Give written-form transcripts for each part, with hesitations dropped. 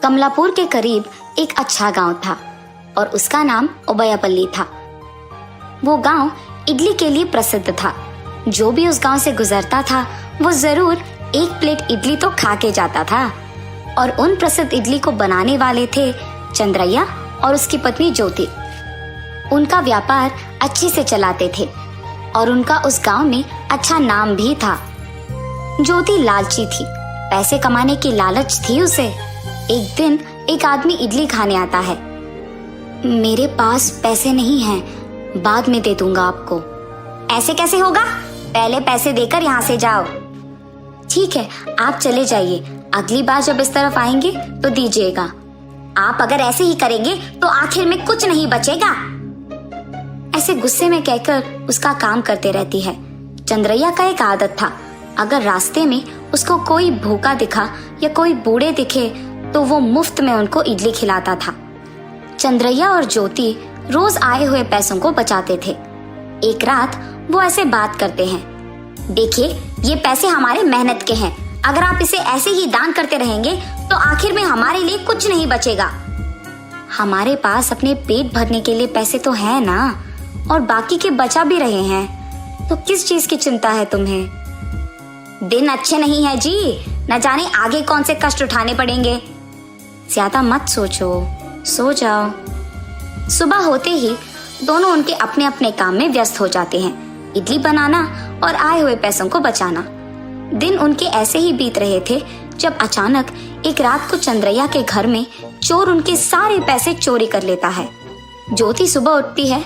कमलापुर के करीब एक अच्छा गांव था और उसका नाम उबैयापल्ली था। वो गांव इडली के लिए प्रसिद्ध था। जो भी उस गांव से गुजरता था वो जरूर एक प्लेट इडली तो खा के जाता था। और उन प्रसिद्ध इडली को बनाने वाले थे चंद्रैया और उसकी पत्नी ज्योति। उनका व्यापार अच्छे से चलाते थे और उनका उस गांव में अच्छा नाम भी था। ज्योति लालची थी, पैसे कमाने की लालच थी उसे। एक दिन एक आदमी इडली खाने आता है। मेरे पास पैसे नहीं हैं, बाद में दे दूंगा आपको। ऐसे कैसे होगा? पहले पैसे देकर यहाँ से जाओ। ठीक है, आप चले जाइए, अगली बार जब इस तरफ आएंगे तो दीजिएगा। आप अगर ऐसे ही करेंगे तो आखिर में कुछ नहीं बचेगा। ऐसे गुस्से में कहकर उसका काम करते रहती है। चंद्रैया का एक आदत था, अगर रास्ते में उसको कोई भूखा दिखा या कोई बूढ़े दिखे तो वो मुफ्त में उनको इडली खिलाता था। चंद्रैया और ज्योति रोज आए हुए पैसों को बचाते थे। एक रात वो ऐसे बात करते हैं, देखिए ये पैसे हमारे मेहनत के हैं, अगर आप इसे ऐसे ही दान करते रहेंगे तो आखिर में हमारे लिए कुछ नहीं बचेगा। हमारे पास अपने पेट भरने के लिए पैसे तो है ना, और बाकी के बचा भी रहे हैं, तो किस चीज की चिंता है तुम्हें? दिन अच्छे नहीं है जी, न जाने आगे कौन से कष्ट उठाने पड़ेंगे। ज्यादा मत सोचो, सो जाओ। सुबह होते ही दोनों उनके अपने अपने काम में व्यस्त हो जाते हैं, इडली बनाना और आए हुए पैसों को बचाना। दिन उनके ऐसे ही बीत रहे थे जब अचानक एक रात को चंद्रैया के घर में चोर उनके सारे पैसे चोरी कर लेता है। ज्योति सुबह उठती है,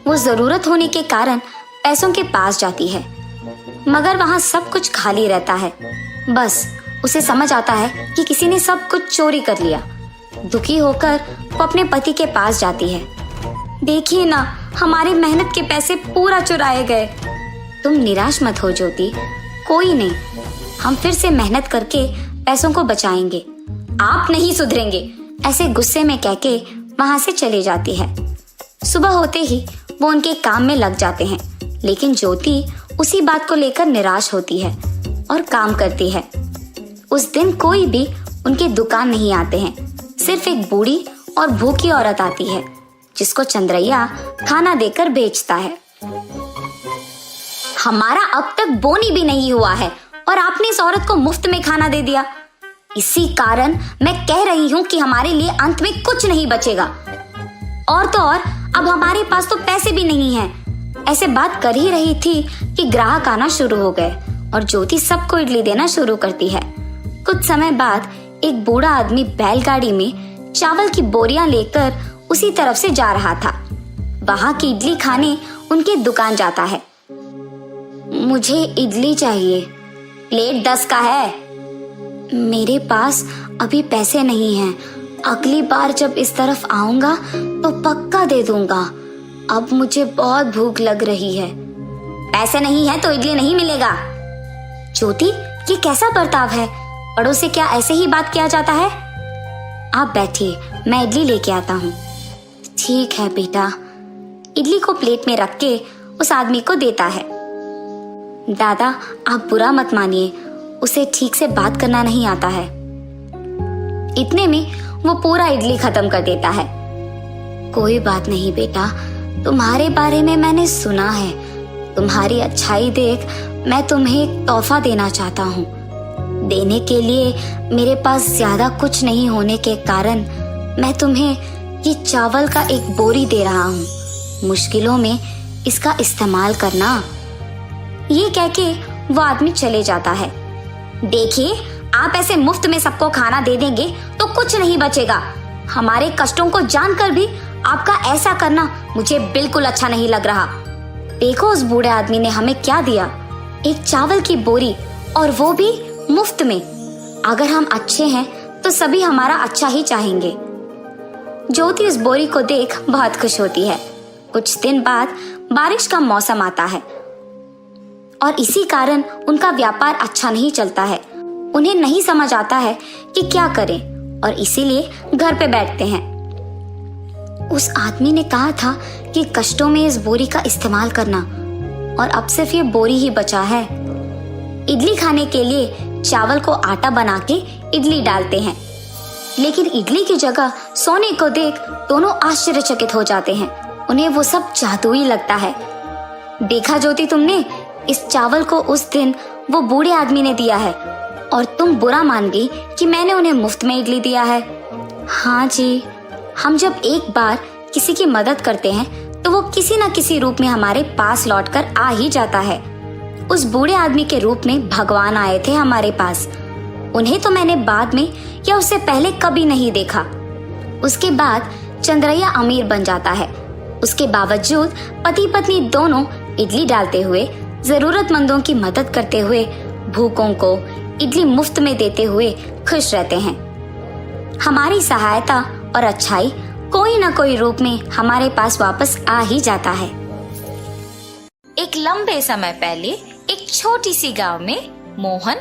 वो जरूरत होने के कारण पैसों के पास जाती है, मगर वहां सब कुछ खाली रहता है। बस उसे समझ आता है कि किसी ने सब कुछ चोरी कर लिया। दुखी होकर वो अपने पति के पास जाती है। देखिए ना, हमारे मेहनत के पैसे पूरा चुराए गए। तुम निराश मत हो ज्योति, कोई नहीं, हम फिर से मेहनत करके पैसों को बचाएंगे। आप नहीं सुधरेंगे, ऐसे गुस्से में कहके वहां से चली जाती है। सुबह होते ही वो उनके काम में लग जाते हैं, लेकिन ज्योति उसी बात को लेकर निराश होती है और काम करती है। उस दिन कोई भी उनके दुकान नहीं आते हैं, सिर्फ एक बूढ़ी और भूखी औरत आती है जिसको चंद्रैया खाना देकर बेचता है। हमारा अब तक बोनी भी नहीं हुआ है और आपने इस औरत को मुफ्त में खाना दे दिया। इसी कारण मैं कह रही हूँ कि हमारे लिए अंत में कुछ नहीं बचेगा। और तो और अब हमारे पास तो पैसे भी नहीं हैं। ऐसे बात कर ही रही थी कि ग्राहक आना शुरू हो गए और ज्योति सबको इडली देना शुरू करती है। कुछ समय बाद एक बूढ़ा आदमी बैलगाड़ी में चावल की बोरियां लेकर उसी तरफ से जा रहा था। वहां की इडली खाने उनकी दुकान जाता है। मुझे इडली चाहिए, प्लेट 10 का है। मेरे पास अभी पैसे नहीं हैं, अगली बार जब इस तरफ आऊंगा तो पक्का दे दूंगा। अब मुझे बहुत भूख लग रही है। पैसे नहीं है तो इडली नहीं मिलेगा। ज्योति, ये कैसा बर्ताव है? बड़ों से क्या ऐसे ही बात किया जाता है? आप बैठिए, मैं इडली लेके आता हूँ। ठीक है बेटा। इडली को प्लेट में रख के उस आदमी को देता है। दादा, आप बुरा मत मानिए, उसे ठीक से बात करना नहीं आता है। इतने में वो पूरा इडली खत्म कर देता है। कोई बात नहीं बेटा, तुम्हारे बारे में मैंने सुना है। तुम्हारी अच्छाई देख मैं तुम्हें एक तोहफा देना चाहता हूँ। देने के लिए मेरे पास ज्यादा कुछ नहीं होने के कारण मैं तुम्हें ये चावल का एक बोरी दे रहा हूँ। मुश्किलों में इसका इस्तेमाल करना। ये कह के वो आदमी चले जाता है। देखिए, आप ऐसे मुफ्त में सबको खाना दे देंगे तो कुछ नहीं बचेगा। हमारे कष्टों को जानकर भी आपका ऐसा करना मुझे बिल्कुल अच्छा नहीं लग रहा। देखो उस बूढ़े आदमी ने हमें क्या दिया, एक चावल की बोरी, और वो भी मुफ्त में। अगर हम अच्छे हैं तो सभी हमारा अच्छा ही चाहेंगे। ज्योति उस बोरी को देख बहुत खुश होती है। कुछ दिन बाद बारिश का मौसम आता है और इसी कारण उनका व्यापार अच्छा नहीं चलता है। उन्हें नहीं समझ आता है कि क्या करें और इसीलिए घर पे बैठते हैं। उस आदमी ने कहा था कि कष्टों में इस बोरी का इस्तेमाल करना, और अब सिर्फ ये बोरी ही बचा है। इडली खाने के लिए चावल को आटा बना के इडली डालते हैं। लेकिन इडली की जगह सोने को देख दोनों आश्चर्यचकित हो जाते हैं। उन्हें वो सब जादुई लगता है। देखा ज्योति, तुमने इस चावल को उस दिन वो बूढ़े आदमी ने दिया है और तुम बुरा मान गई कि मैंने उन्हें मुफ्त में इडली दिया है। हाँ जी, हम जब एक बार किसी की मदद करते हैं तो वो किसी न किसी रूप में हमारे पास लौटकर आ ही जाता है। उस बूढ़े आदमी के रूप में भगवान आए थे हमारे पास। उन्हें तो मैंने बाद में या उससे पहले कभी नहीं देखा। उसके बाद चंद्रैया अमीर बन जाता है। उसके बावजूद पति पत्नी दोनों इडली डालते हुए, जरूरतमंदों की मदद करते हुए, भूखों को इडली मुफ्त में देते हुए खुश रहते हैं। हमारी सहायता और अच्छाई कोई न कोई रूप में हमारे पास वापस आ ही जाता है। एक लंबे समय पहले एक छोटी सी गांव में मोहन,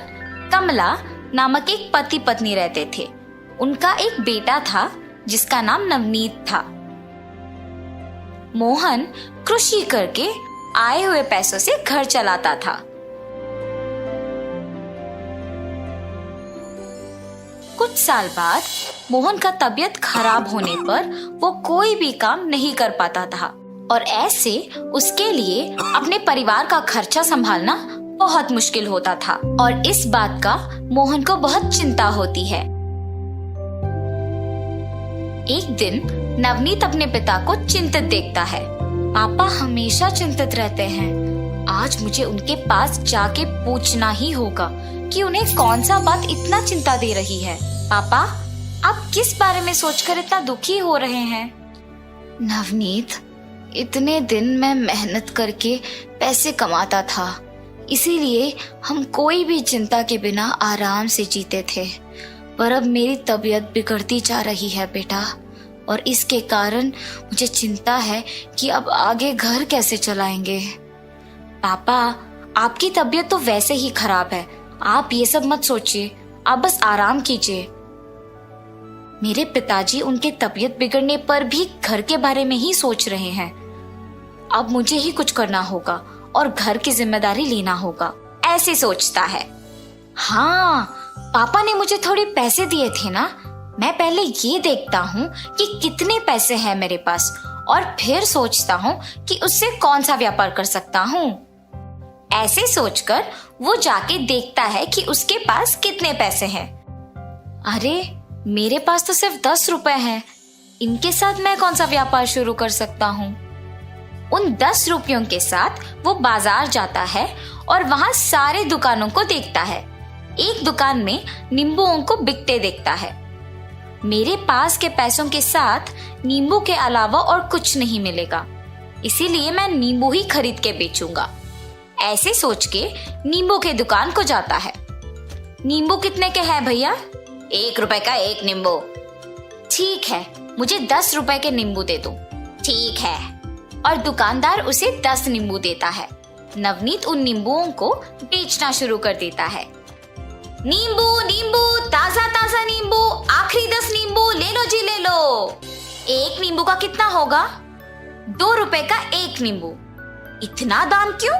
कमला नामक एक पति पत्नी रहते थे। उनका एक बेटा था जिसका नाम नवनीत था। मोहन कृषि करके आए हुए पैसों से घर चलाता था। कुछ साल बाद मोहन का तबीयत खराब होने पर वो कोई भी काम नहीं कर पाता था और ऐसे उसके लिए अपने परिवार का खर्चा संभालना बहुत मुश्किल होता था और इस बात का मोहन को बहुत चिंता होती है। एक दिन नवनीत अपने पिता को चिंतित देखता है। पापा हमेशा चिंतित रहते हैं। आज मुझे उनके पास जाके पूछना ही होगा कि उन्हें कौन सा बात इतना चिंता दे रही है। पापा, आप किस बारे में सोचकर इतना दुखी हो रहे हैं? नवनीत, इतने दिन मैं मेहनत करके पैसे कमाता था, इसीलिए हम कोई भी चिंता के बिना आराम से जीते थे। पर अब मेरी तबीयत बिगड़ती जा रही है बेटा, और इसके कारण मुझे चिंता है कि अब आगे घर कैसे चलाएंगे। पापा, आपकी तबीयत तो वैसे ही खराब है। आप ये सब मत सोचिए, आप बस आराम कीजिए। मेरे पिताजी उनके तबीयत बिगड़ने पर भी घर के बारे में ही सोच रहे हैं। अब मुझे ही कुछ करना होगा और घर की जिम्मेदारी लेना होगा, ऐसे सोचता है। हाँ, पापा ने मुझे थोड़े पैसे दिए थे ना, मैं पहले ये देखता हूँ कि कितने पैसे हैं मेरे पास और फिर सोचता हूँ कि उससे कौन सा व्यापार कर सकता हूँ। ऐसे सोचकर वो जाके देखता है कि उसके पास कितने पैसे हैं। अरे, मेरे पास तो सिर्फ 10 रुपए हैं। इनके साथ मैं कौन सा व्यापार शुरू कर सकता हूँ? उन 10 रुपयों के साथ वो बाजार जाता है और वहाँ सारे दुकानों को देखता है। एक दुकान में नींबुओं को बिकते देखता है। मेरे पास के पैसों के साथ नींबू के अलावा और कुछ नहीं मिलेगा, इसीलिए मैं नींबू ही खरीद के बेचूंगा। ऐसे सोच के नींबू के दुकान को जाता है। नींबू कितने के हैं भैया? 1 रुपए का एक नींबू। ठीक है, मुझे 10 रुपए के नींबू दे दो। ठीक है। और दुकानदार उसे 10 नींबू देता है। नवनीत उन नींबुओं को बेचना शुरू कर देता है। नींबू नींबू, ताजा ताजा नींबू, आखिरी 10 नींबू ले लो जी, ले लो। एक नींबू का कितना होगा? 2 रुपए का एक नींबू। इतना दाम क्यों?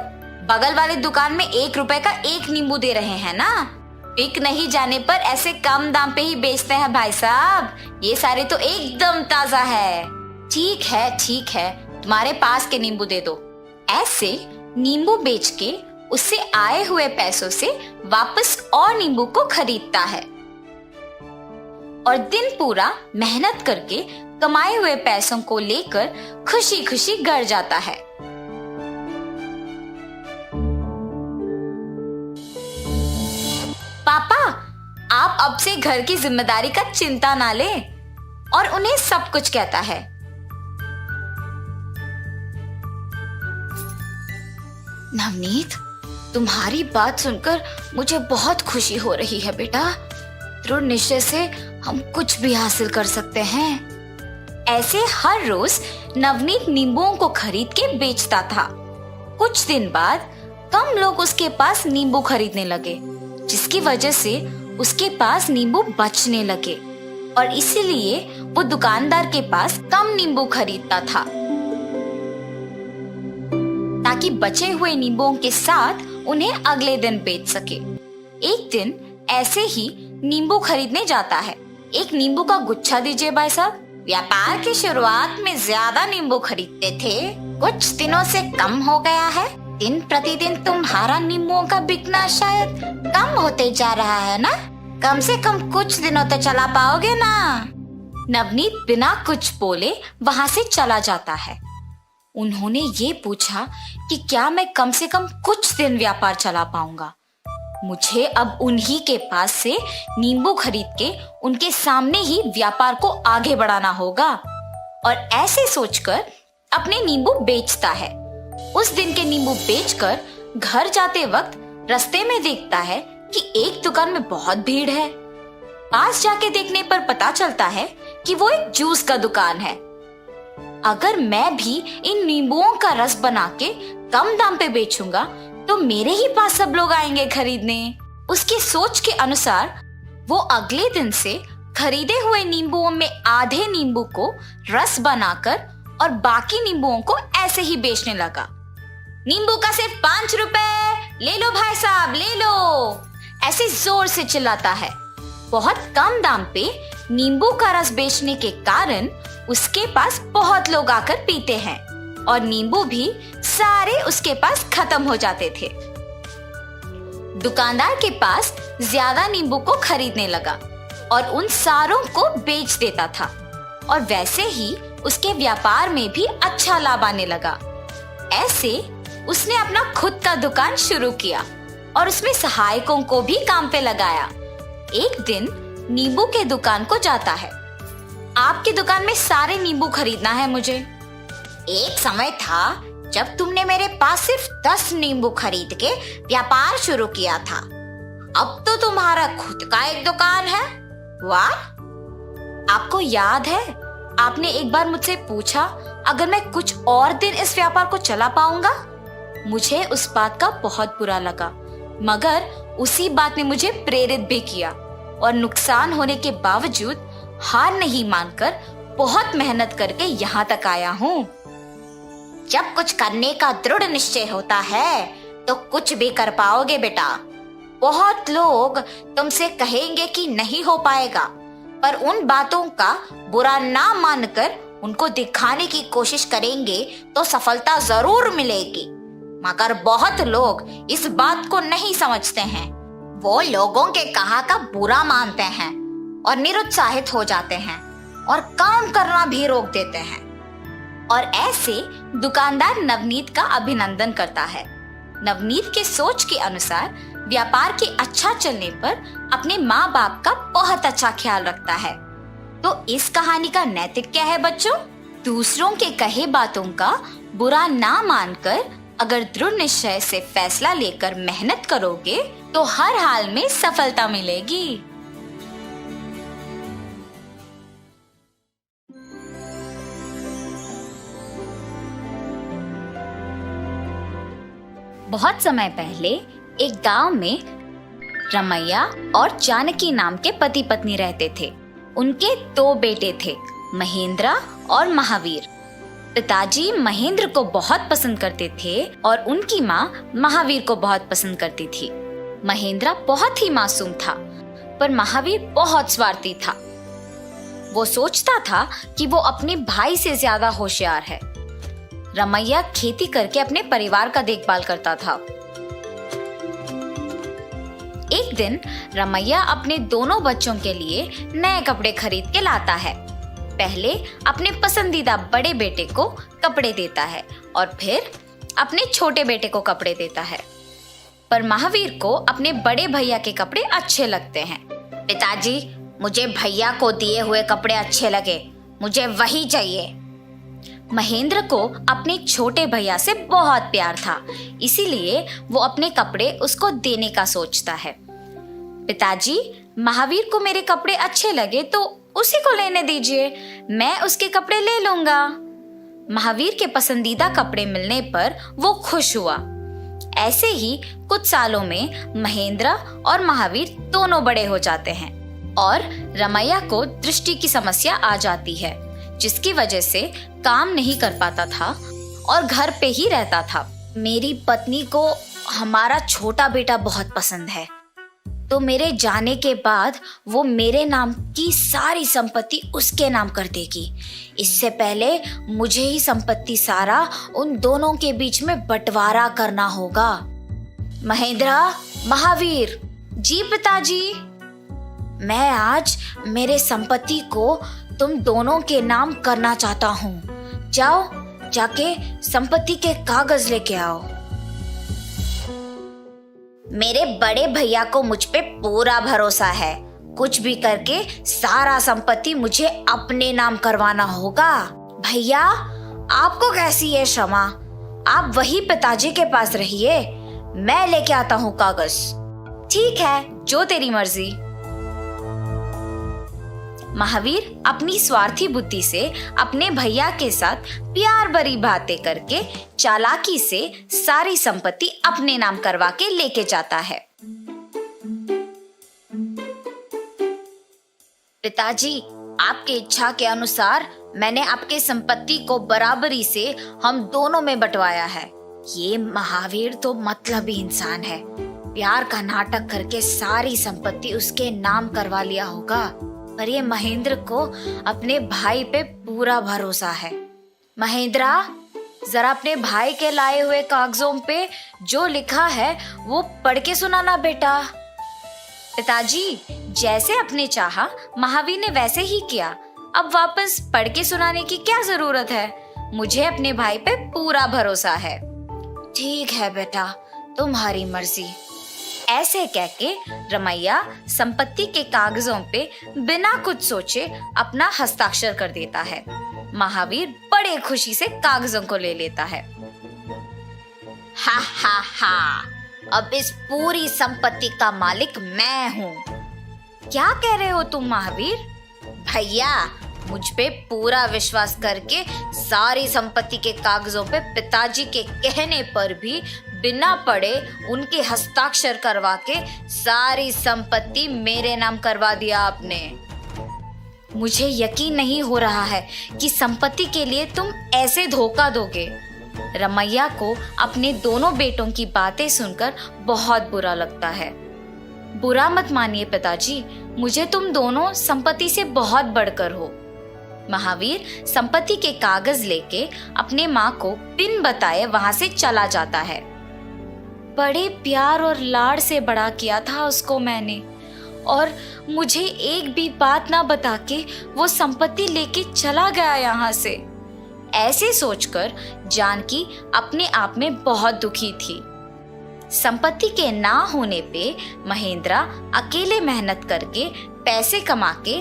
बगल वाले दुकान में 1 रुपए का एक नींबू दे रहे हैं ना। बिक नहीं जाने पर ऐसे कम दाम पे ही बेचते हैं भाई साहब। ये सारे तो एकदम ताजा है। ठीक है, तुम्हारे पास के नींबू दे दो। ऐसे नींबू बेच के उससे आए हुए पैसों से वापस और नींबू को खरीदता है और दिन पूरा मेहनत करके कमाए हुए पैसों को लेकर खुशी खुशी घर जाता है। पापा, आप अब से घर की जिम्मेदारी का चिंता ना लें, और उन्हें सब कुछ कहता है। नवनीत, तुम्हारी बात सुनकर मुझे बहुत खुशी हो रही है बेटा। दृढ़ निश्चय से हम कुछ भी हासिल कर सकते हैं। ऐसे हर रोज नवनीत नींबुओं को खरीद के बेचता था। कुछ दिन बाद कम लोग उसके पास नींबू खरीदने लगे, जिसकी वजह से उसके पास नींबू बचने लगे और इसीलिए वो दुकानदार के पास कम नींबू खरीदता था, ताकि बचे हुए नींबुओं के साथ उन्हें अगले दिन बेच सके। एक दिन ऐसे ही नींबू खरीदने जाता है एक नींबू का गुच्छा दीजिए भाई साहब। व्यापार की शुरुआत में ज्यादा नींबू खरीदते थे, कुछ दिनों से कम हो गया है। दिन प्रतिदिन तुम्हारा नींबुओं का बिकना शायद कम होते जा रहा है ना? कम से कम कुछ दिनों तो चला पाओगे ना? नवनीत बिना कुछ बोले वहां से चला जाता है। उन्होंने ये पूछा कि क्या मैं कम से कम कुछ दिन व्यापार चला पाऊंगा। मुझे अब उन्हीं के पास से नींबू खरीद के उनके सामने ही व्यापार को आगे बढ़ाना होगा। और ऐसे सोचकर अपने नींबू बेचता है। उस दिन के नींबू बेचकर घर जाते वक्त रास्ते में देखता है कि एक दुकान में बहुत भीड़ है। पास जाके देखने पर पता चलता है कि वो एक जूस का दुकान है। अगर मैं भी इन नींबुओं का रस बना के कम दाम पे बेचूंगा तो मेरे ही पास सब लोग आएंगे खरीदने। उसकी सोच के अनुसार वो अगले दिन से खरीदे हुए नींबुओं में आधे नींबू को रस बनाकर और बाकी नींबुओं को ऐसे ही बेचने लगा। नींबू का सिर्फ 5 रुपए, ले लो भाई साहब, ले लो, ऐसे जोर से चिल्लाता है। बहुत कम दाम पे नींबू का रस बेचने के कारण उसके पास बहुत लोग आकर पीते हैं और नींबू भी सारे उसके पास खत्म हो जाते थे। दुकानदार के पास ज्यादा नींबू को खरीदने लगा और उन सारों को बेच देता था और वैसे ही उसके व्यापार में भी अच्छा लाभ आने लगा। ऐसे उसने अपना खुद का दुकान शुरू किया और उसमें सहायकों को भी काम पे लगाया। एक दिन नींबू के दुकान को जाता है। आपकी दुकान में सारे नींबू खरीदना है मुझे। एक समय था जब तुमने मेरे पास सिर्फ 10 नींबू खरीद के व्यापार शुरू किया था। अब तो तुम्हारा खुद का एक दुकान है। वाह! आपको याद है आपने एक बार मुझसे पूछा अगर मैं कुछ और दिन इस व्यापार को चला पाऊंगा? मुझे उस बात का बहुत बुरा लगा, मगर उसी बात ने मुझे प्रेरित भी किया और नुकसान होने के बावजूद हार नहीं मानकर बहुत मेहनत करके यहाँ तक आया हूँ। जब कुछ करने का दृढ़ निश्चय होता है तो कुछ भी कर पाओगे बेटा। बहुत लोग तुमसे कहेंगे कि नहीं हो पाएगा, पर उन बातों का बुरा ना मानकर उनको दिखाने की कोशिश करेंगे तो सफलता जरूर मिलेगी। मगर बहुत लोग इस बात को नहीं समझते हैं। वो लोगों के कहा का बुरा मानते हैं और निरुत्साहित हो जाते हैं और काम करना भी रोक देते हैं। और ऐसे दुकानदार नवनीत का अभिनंदन करता है। नवनीत के सोच के अनुसार व्यापार के अच्छा चलने पर अपने माँ बाप का बहुत अच्छा ख्याल रखता है। तो इस कहानी का नैतिक क्या है बच्चों? दूसरों के कहे बातों का बुरा ना मानकर अगर दृढ़ निश्चय से फैसला लेकर मेहनत करोगे तो हर हाल में सफलता मिलेगी। बहुत समय पहले एक गांव में रमैया और जानकी नाम के पति पत्नी रहते थे। उनके 2 बेटे थे, महेंद्र और महावीर। पिताजी महेंद्र को बहुत पसंद करते थे और उनकी माँ महावीर को बहुत पसंद करती थी। महेंद्र बहुत ही मासूम था, पर महावीर बहुत स्वार्थी था। वो सोचता था कि वो अपने भाई से ज्यादा होशियार है। रमैया खेती करके अपने परिवार का देखभाल करता था। एक दिन रमैया अपने दोनों बच्चों के लिए नए कपड़े खरीद के लाता है। पहले अपने पसंदीदा बड़े बेटे को कपड़े देता है और फिर अपने छोटे बेटे को कपड़े देता है। पर महावीर को अपने बड़े भैया के कपड़े अच्छे लगते हैं। पिताजी, मुझे भैया को दिए हुए कपड़े अच्छे लगे, मुझे वही चाहिए। महेंद्र को अपने छोटे भैया से बहुत प्यार था, इसीलिए वो अपने कपड़े उसको देने का सोचता है। पिताजी, महावीर को मेरे कपड़े अच्छे लगे तो उसी को लेने दीजिए, मैं उसके कपड़े ले लूंगा। महावीर के पसंदीदा कपड़े मिलने पर वो खुश हुआ। ऐसे ही कुछ सालों में महेंद्र और महावीर दोनों बड़े हो जाते हैं और रमैया को दृष्टि की समस्या आ जाती है, जिसकी वजह से काम नहीं कर पाता था और घर पे ही रहता था। मेरी पत्नी को हमारा छोटा बेटा बहुत पसंद है, तो मेरे जाने के बाद वो मेरे नाम की सारी संपत्ति उसके नाम कर देगी। इससे पहले मुझे ही संपत्ति सारा उन दोनों के बीच में बंटवारा करना होगा। महेंद्र, महावीर। जी पिताजी। मैं आज मेरे संपत्ति को तुम दोनों के नाम करना चाहता हूँ। जाओ, जाके संपत्ति के कागज लेके आओ। मेरे बड़े भैया को मुझ पे पूरा भरोसा है। कुछ भी करके सारा संपत्ति मुझे अपने नाम करवाना होगा। भैया, आपको कैसी है क्षमा? आप वही पिताजी के पास रहिए, मैं लेके आता हूँ कागज। ठीक है, जो तेरी मर्जी। महावीर अपनी स्वार्थी बुद्धि से अपने भैया के साथ प्यार भरी बातें करके चालाकी से सारी संपत्ति अपने नाम करवा के लेके जाता है। पिताजी, आपकी इच्छा के अनुसार मैंने आपके संपत्ति को बराबरी से हम दोनों में बंटवाया है। ये महावीर तो मतलबी इंसान है। प्यार का नाटक करके सारी संपत्ति उसके नाम करवा लिया होगा, पर ये महेंद्र को अपने भाई पे पूरा भरोसा है। महेंद्रा, जरा अपने भाई के लाए हुए कागजों पे जो लिखा है वो पढ़ के सुनाना बेटा। पिताजी, जैसे अपने चाहा महावीर ने वैसे ही किया। अब वापस पढ़ के सुनाने की क्या जरूरत है? मुझे अपने भाई पे पूरा भरोसा है। ठीक है बेटा, तुम्हारी मर्जी। ऐसे कहके रमैया संपत्ति के कागजों पे बिना कुछ सोचे अपना हस्ताक्षर कर देता है। महावीर बड़े खुशी से कागजों को ले लेता है। हा हा हा, अब इस पूरी संपत्ति का मालिक मैं हूँ। क्या कह रहे हो तुम महावीर? भैया, मुझ पे पूरा विश्वास करके सारी संपत्ति के कागजों पे पिताजी के कहने पर भी बिना पढ़े उनके हस्ताक्षर करवा के सारी संपत्ति मेरे नाम करवा दिया आपने। मुझे यकीन नहीं हो रहा है कि संपत्ति के लिए तुम ऐसे धोखा दोगे। रमैया को अपने दोनों बेटों की बातें सुनकर बहुत बुरा लगता है। बुरा मत मानिए पिताजी, मुझे तुम दोनों संपत्ति से बहुत बढ़कर हो। महावीर संपत्ति के कागज लेके अपने माँ को बिन बताए वहां से चला जाता है। बड़े प्यार और लाड़ से बड़ा किया था उसको मैंने, और मुझे एक भी बात ना बता के वो संपत्ति लेके चला गया यहाँ से। ऐसे सोचकर जानकी अपने आप में बहुत दुखी थी। संपत्ति के ना होने पे महेंद्रा अकेले मेहनत करके पैसे कमा के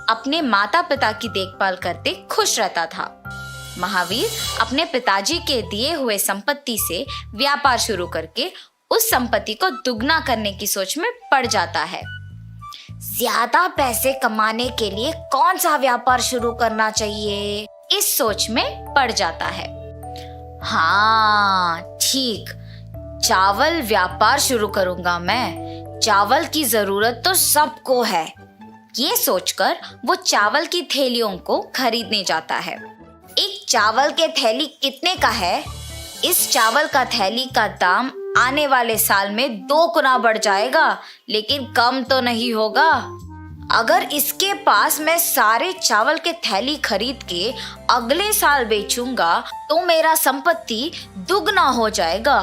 अपने माता पिता की देखभाल करते खुश रहता था। महावीर अपने पिताजी के दिए हुए संपत्ति से व्यापार शुरू करके उस संपत्ति को दुगना करने की सोच में पड़ जाता है। ज्यादा पैसे कमाने के लिए कौन सा व्यापार शुरू करना चाहिए, इस सोच में पड़ जाता है। हाँ ठीक, चावल व्यापार शुरू करूंगा मैं। चावल की जरूरत तो सबको है। ये सोचकर वो चावल की थैलियों को खरीदने जाता है। एक चावल के थैली कितने का है? इस चावल का थैली का दाम आने वाले साल में 2 गुना बढ़ जाएगा, लेकिन कम तो नहीं होगा। अगर इसके पास मैं सारे चावल के थैली खरीद के अगले साल बेचूंगा तो मेरा संपत्ति दुगना हो जाएगा।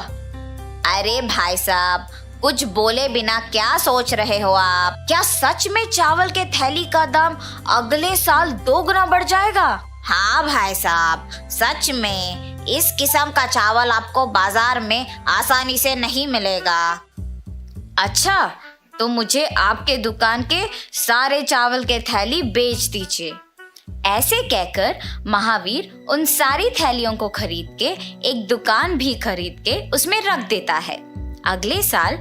अरे भाई साहब, कुछ बोले बिना क्या सोच रहे हो आप? क्या सच में चावल के थैली का दाम अगले साल 2 गुना बढ़ जाएगा? हाँ भाई साहब, सच में इस किस्म का चावल आपको बाजार में आसानी से नहीं मिलेगा। अच्छा, तो मुझे आपके दुकान के सारे चावल के थैली बेच दीजिए। ऐसे कहकर महावीर उन सारी थैलियों को खरीद के एक दुकान भी खरीद के उसमें रख देता है। अगले साल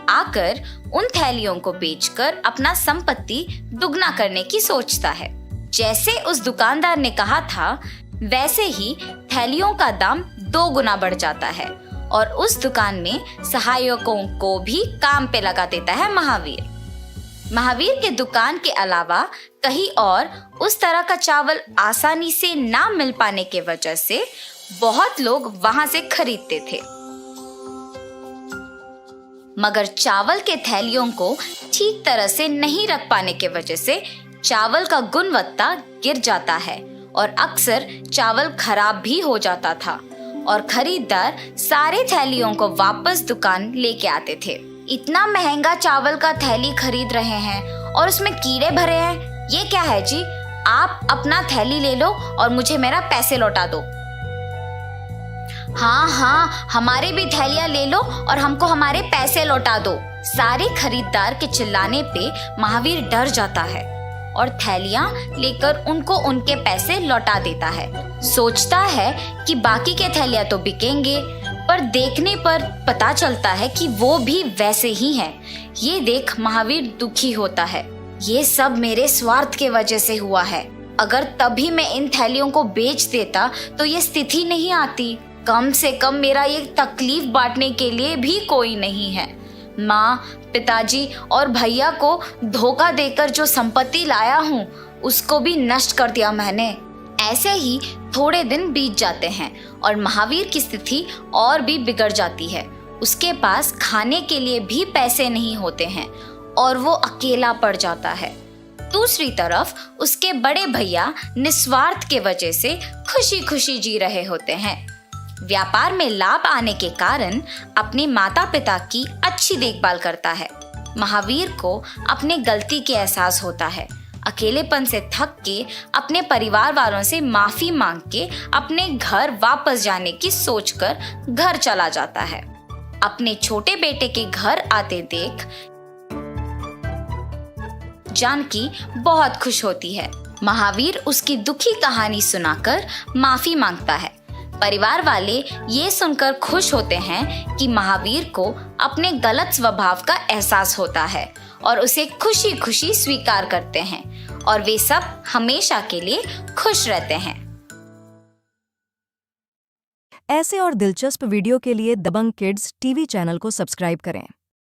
आकर उन थैलियों को बेचकर अपना संपत्ति दुगना करने की सोचता है। जैसे उस दुकानदार ने कहा था वैसे ही थैलियों का दाम 2 गुना बढ़ जाता है और उस दुकान में सहायकों को भी काम पे लगा देता है महावीर। महावीर के दुकान के अलावा कहीं और उस तरह का चावल आसानी से ना मिल पाने के वजह से बहुत लोग वहां से खरीदते थे। मगर चावल के थैलियों को ठीक तरह से नहीं रख पाने के वजह से चावल का गुणवत्ता गिर जाता है और अक्सर चावल खराब भी हो जाता था और खरीदार सारे थैलियों को वापस दुकान लेके आते थे। इतना महंगा चावल का थैली खरीद रहे हैं और उसमें कीड़े भरे हैं, ये क्या है जी? आप अपना थैली ले लो और मुझे मेरा पैसे लौटा दो। हाँ हाँ, हमारे भी थैलियां ले लो और हमको हमारे पैसे लौटा दो। सारे खरीदार के चिल्लाने पे महावीर डर जाता है और थैलियां लेकर उनको उनके पैसे लौटा देता है। सोचता है कि बाकी के थैलियां तो बिकेंगे, पर देखने पर पता चलता है कि वो भी वैसे ही हैं। ये देख महावीर दुखी होता है। ये सब मेरे स्वार्थ के वजह से हुआ है। अगर तभी मैं इन थैलियों को बेच देता तो ये स्थिति नहीं आती। कम से कम मेरा ये तकलीफ बांटने के लिए भी कोई नहीं है। माँ, पिताजी और भैया को धोखा देकर जो संपत्ति लाया हूँ उसको भी नष्ट कर दिया मैंने। ऐसे ही थोड़े दिन बीत जाते हैं और महावीर की स्थिति और भी बिगड़ जाती है। उसके पास खाने के लिए भी पैसे नहीं होते हैं और वो अकेला पड़ जाता है। दूसरी तरफ उसके बड़े भैया निस्वार्थ के वजह से खुशी खुशी जी रहे होते हैं। व्यापार में लाभ आने के कारण अपने माता पिता की अच्छी देखभाल करता है। महावीर को अपने गलती के एहसास होता है। अकेलेपन से थक के अपने परिवार वालों से माफी मांग के अपने घर वापस जाने की सोचकर घर चला जाता है। अपने छोटे बेटे के घर आते देख जानकी बहुत खुश होती है। महावीर उसकी दुखी कहानी सुनाकर माफी मांगता है। परिवार वाले ये सुनकर खुश होते हैं कि महावीर को अपने गलत स्वभाव का एहसास होता है और उसे खुशी खुशी स्वीकार करते हैं और वे सब हमेशा के लिए खुश रहते हैं। ऐसे और दिलचस्प वीडियो के लिए दबंग किड्स टीवी चैनल को सब्सक्राइब करें।